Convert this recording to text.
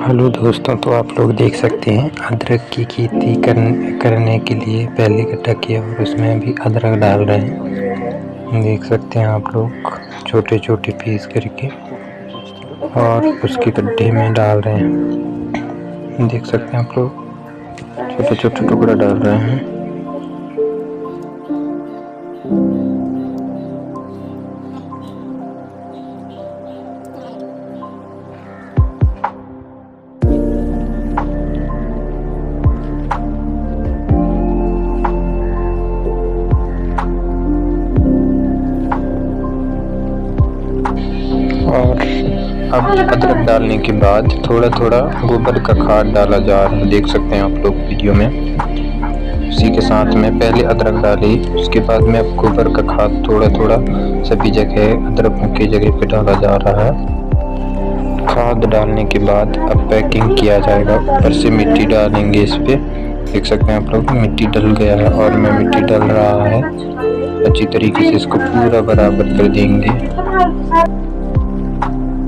Hello दोस्तों, तो आप लोग देख सकते हैं अदरक की खेती करने के लिए पहले गड्ढा किया और उसमें अभी अदरक डाल रहे हैं। देख सकते हैं आप लोग छोटे छोटे पीस करके और उसके गड्ढे में डाल रहे हैं। देख सकते हैं आप लोग छोटे छोटे टुकड़ा डाल रहे हैं। और अब अदरक डालने के बाद थोड़ा थोड़ा गोबर का खाद डाला जा रहा है। देख सकते हैं आप लोग वीडियो में। उसी के साथ में पहले अदरक डाली, उसके बाद में अब गोबर का खाद थोड़ा थोड़ा सभी जगह अदरक की जगह पे डाला जा रहा है। खाद डालने के बाद अब पैकिंग किया जाएगा। ऊपर से मिट्टी डालेंगे इस पे। देख सकते हैं आप लोग मिट्टी डल गया है और मैं मिट्टी डल रहा है। अच्छी तरीके से इसको पूरा बराबर कर देंगे।